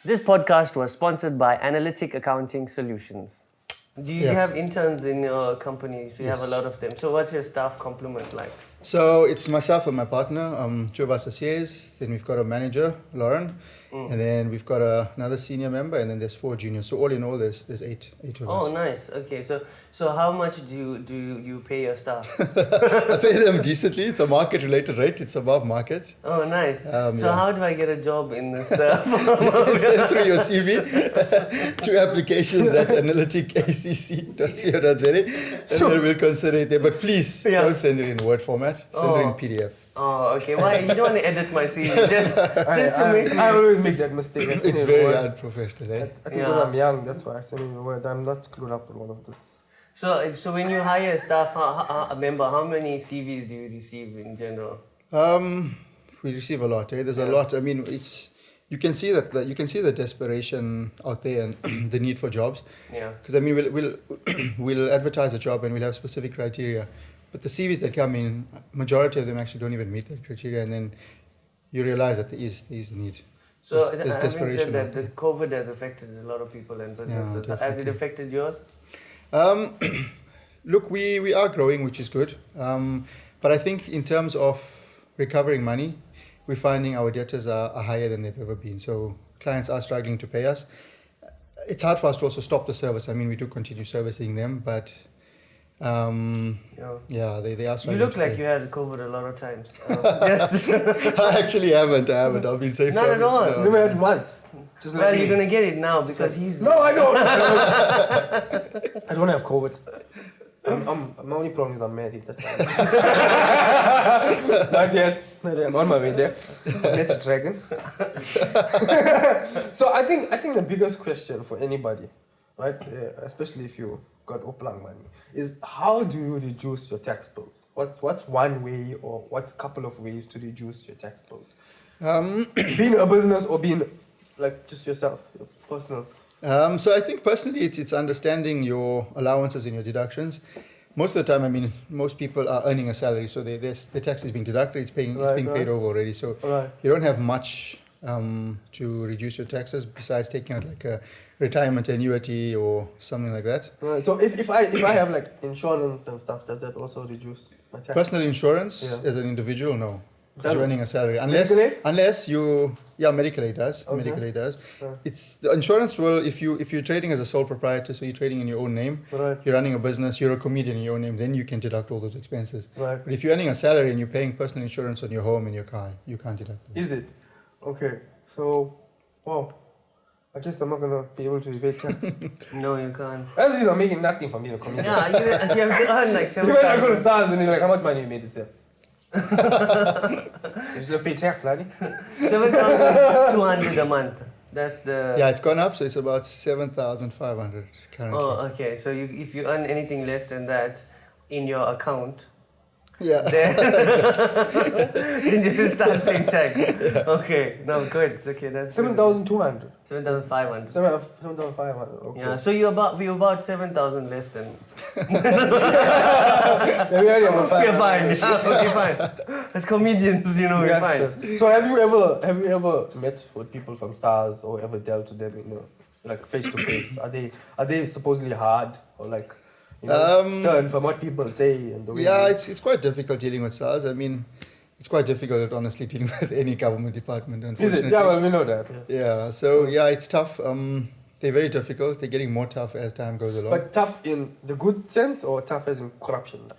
This podcast was sponsored by Analytic Accounting Solutions. Do you have interns in your company? So you have a lot of them. So what's your staff complement like? So it's myself and my partner, two of us associates. Then we've got a manager, Lauren, and then we've got another senior member, and then there's 4 juniors. So all in all, there's eight of us. Oh, nice. Okay, so how much do you pay your staff? I pay them decently. It's a market-related rate. It's above market. Oh, nice. So how do I get a job in this? Send through your CV to applications at analyticacc.co.za, and then we'll consider it there. But please don't send it in Word format. Send it in PDF. Oh, okay. Why? You don't want to edit my CV? Just to make... I always make that mistake. It's very unprofessional, eh? I think because I'm young, that's why I send in the Word. I'm not clued up with all of this. So when you hire a staff member, how many CVs do you receive in general? We receive a lot, eh? There's a lot. I mean, you can see the desperation out there and the need for jobs. Yeah. Because I mean, we'll advertise a job and we'll have specific criteria, but the CVs that come in, majority of them actually don't even meet that criteria, and then you realize that there is need. So there's having said that, the COVID has affected a lot of people and businesses. Has it affected yours? Look, we are growing, which is good. But I think in terms of recovering money, we're finding our debtors are higher than they've ever been. So clients are struggling to pay us. It's hard for us to also stop the service. I mean, we do continue servicing them, but they are struggling. You look like you had COVID a lot of times. I actually haven't. I've been safe. Not at all. You never had it once. Just well, you're gonna get it now because he's... No, I don't. I don't have COVID. My only problem is I'm married. That's why. Not yet. I'm on my way there. Let's dragon. So I think the biggest question for anybody, right, especially if you got Oplang money, is how do you reduce your tax bills? What's one way or what's a couple of ways to reduce your tax bills? Being a business or being like just yourself, your personal. So I think personally it's understanding your allowances and your deductions. Most of the time, I mean, most people are earning a salary, so the tax is being deducted, it's being paid over already. So you don't have much to reduce your taxes besides taking out like a retirement annuity or something like that. Right. So if I have like insurance and stuff, does that also reduce my tax? Personal insurance as an individual, no. You're earning a salary unless you medical aid does. Okay. Medical aid does. It's the insurance will if you're trading as a sole proprietor, so you're trading in your own name. Right. You're running a business. You're a comedian in your own name. Then you can deduct all those expenses. Right. But if you're earning a salary and you're paying personal insurance on your home and your car, you can't deduct those. Is it? Okay. So, wow. I guess I'm not gonna be able to evade tax. No, you can't. As is, I'm making nothing from being a comedian. Yeah, you have to earn like 7,000. You might go to SARS and you're like, how much money you made this year? You should pay tax, laddie. 7,200 a month. That's the... Yeah, it's gone up, so it's about 7,500 currently. Oh, okay. So if you earn anything less than that in your account, then you start paying tax. Okay, no, good. Okay, that's 7,200. 7,500. 7,500. Okay. Yeah, so we're about 7,000 less than. We're fine. Okay, fine. As comedians, we're fine. Yes. So have you ever met with people from SARS or ever dealt with them, like face to face? Are they supposedly hard or like stern from what people say and the way? Yeah, it's quite difficult dealing with SARS. I mean, it's quite difficult, honestly, dealing with any government department, unfortunately. Is it? Yeah, well, we know that. Yeah, so it's tough. They're very difficult. They're getting more tough as time goes along. But tough in the good sense or tough as in corruption?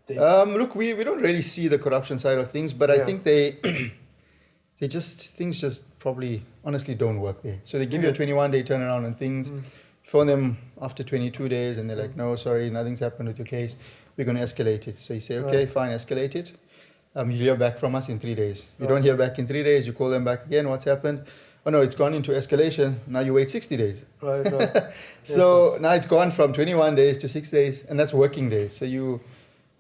Look, we don't really see the corruption side of things, but I think things just probably honestly don't work there. So they give you a 21-day turnaround and things. Phone them after 22 days and they're like, no, sorry, nothing's happened with your case. We're going to escalate it. So you say, okay, fine, escalate it. You hear back from us in 3 days. You don't hear back in 3 days, you call them back again, what's happened? Oh no, it's gone into escalation. Now you wait 60 days. Right. So now it's gone from 21 days to 6 days, and that's working days. So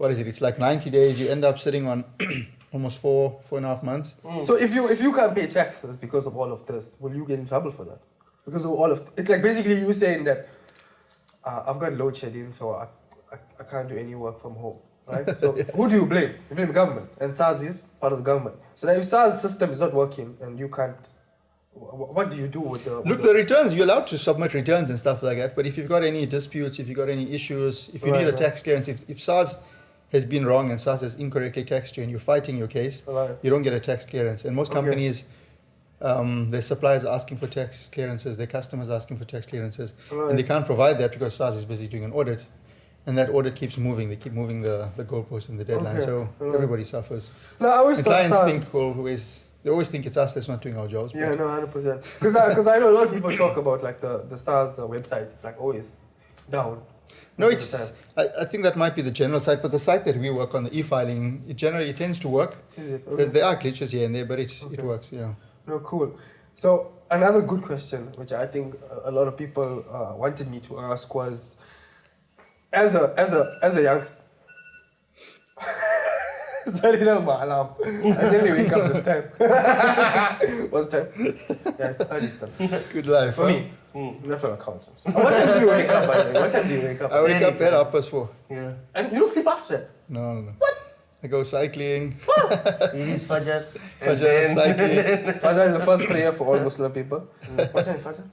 it's like 90 days, you end up sitting on almost 4.5 months. So if you can't pay taxes because of all of this, will you get in trouble for that? Because of all of it's like basically you saying that I've got load shedding, so I can't do any work from home, right? So who do you blame? You blame the government, and SARS is part of the government. So now if SARS system is not working and you can't what do you do with the... Look, the returns, you're allowed to submit returns and stuff like that, but if you've got any disputes, if you've got any issues, if you need a tax clearance, if SARS has been wrong and SARS has incorrectly taxed you and you're fighting your case, you don't get a tax clearance. And most companies, their suppliers are asking for tax clearances, their customers are asking for tax clearances, and they can't provide that because SARS is busy doing an audit. And that audit keeps moving. They keep moving the goalposts and the deadline, so everybody suffers. No, I always and thought clients SARS... they always think it's us that's not doing our jobs. Yeah, no, 100%. Because I know a lot of people talk about like the SARS website. It's like always down. No, it's. I think that might be the general site, but the site that we work on, the e-filing, it tends to work. Is it? Okay. There are glitches here and there, but it works. Yeah. No, cool. So another good question, which I think a lot of people wanted me to ask, was as a youngster. Sorry, no, my alarm. I generally wake up this time. What's the time? Yeah, it's early stuff. That's good life. For me, not for an accountant. What time do you wake up, by the way? What time do you wake up? I wake up at 4:30. Yeah. And you don't sleep after? No. What? I go cycling. It is Fajr. Cycling. Fajr is the first prayer for all Muslim people. What time is Fajr?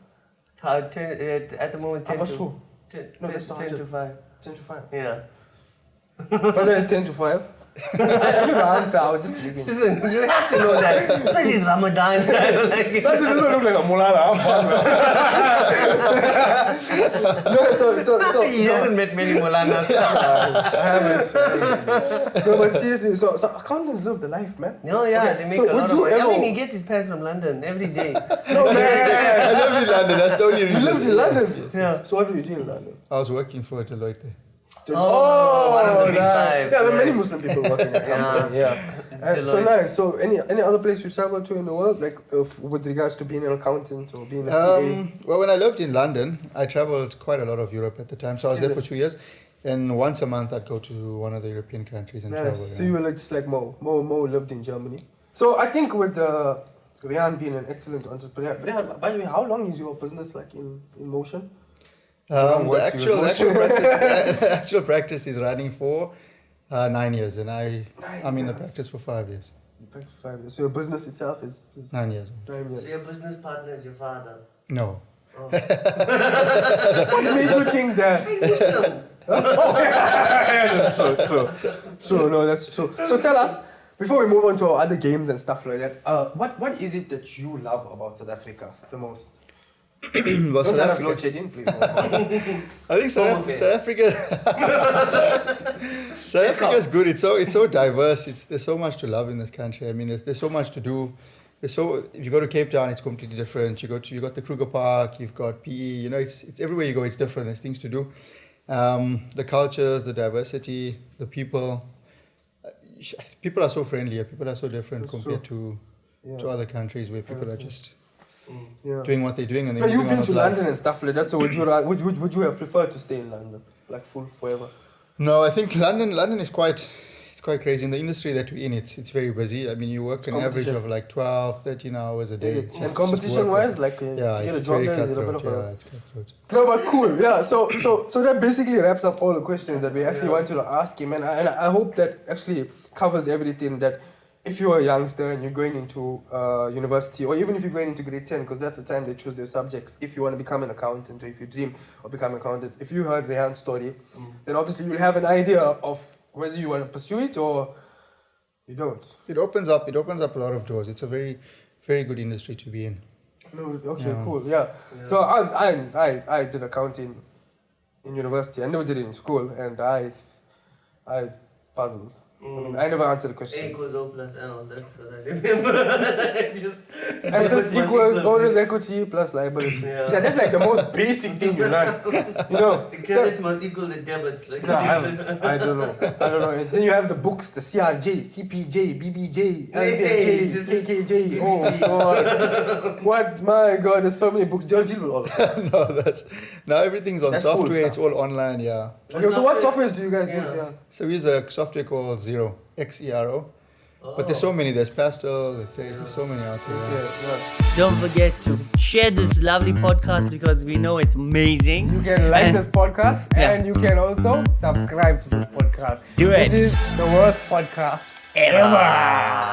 At the moment, 10 to, 10 to 5. 10 to 5. Yeah. Fajr is 10 to 5. I knew the answer, I was just speaking. Listen, you have to know that. Especially it's Ramadan time. Like, it doesn't look like a mulana. No, so he hasn't met many Molanas. I haven't. No, but seriously, so accountants live the life, man. No, yeah, Okay, they make so a lot would of you money. I ever- mean, he gets his pants from London every day. No, man. I lived in London. That's the only reason. You lived in London? Yes. Yeah. So what do you do in London? I was working for Deloitte there. One of the big five. Yeah, there are many Yes. Muslim people working in company. Yeah. So Deloitte. nice. So any other place you travel to in the world, like with regards to being an accountant or being a CA? Well, when I lived in London, I traveled quite a lot of Europe at the time. So I was there for 2 years. And once a month, I'd go to one of the European countries and travel. Nice. So you were like just like Mo lived in Germany. So I think with Rihan being an excellent entrepreneur. Rihan, by the way, how long is your business like in motion? The actual practice is running for 9 years, and I'm in the practice for 5 years. Practice 5 years. So your business itself is 9 years. 9 years. So your business partner is your father? No. Oh. What made you think that? True. No, that's true. So tell us, before we move on to our other games and stuff like that, what is it that you love about South Africa the most? Well, Don't tell us load shedding, please. I think South Africa is good. It's so diverse. There's so much to love in this country. I mean, there's so much to do. If you go to Cape Town, it's completely different. You got the Kruger Park. You've got PE. You know, it's everywhere you go. It's different. There's things to do. The cultures, the diversity, the people. People are so friendly. People are so different compared to other countries where people are just doing what they're doing. And no, you've been to London and stuff like that. So would you have preferred to stay in London, like forever? No, I think London is quite crazy. In the industry that we're in, it's very busy. I mean, you work an average of like 12, 13 hours a day. And competition-wise, like to get a job there is a bit of a... it's cutthroat. No, but cool. Yeah, so that basically wraps up all the questions that we actually wanted to ask him. And I hope that actually covers everything that if you're a youngster and you're going into university, or even if you're going into grade 10, because that's the time they choose their subjects, if you want to become an accountant or if you dream of becoming an accountant, if you heard Rehan's story, then obviously you'll have an idea of whether you want to pursue it or you don't. It opens up a lot of doors. It's a very, very good industry to be in. No, okay, cool, yeah. So I did accounting in university. I never did it in school, and I puzzled. I mean, I never answered the question. A equals O plus L, that's what I remember. Assets equals owner's equity plus liability. Yeah, that's like the most basic thing you learn. You know, the credits must equal the debits. Like no, I don't know. And then you have the books, the CRJ, CPJ, BBJ, LBJ, KKJ. Oh God, what? My God, there's so many books. Don't deal with all of them. Now everything's on That's software. cool It's all online. Yeah. Okay, so what softwares do you guys use? Yeah. So we use a software called Xero, Xero. But there's so many. There's Pastel, there's so many out there. Don't forget to share this lovely podcast because we know it's amazing. You can like this podcast and you can also subscribe to this podcast. Do it. This is the worst podcast ever.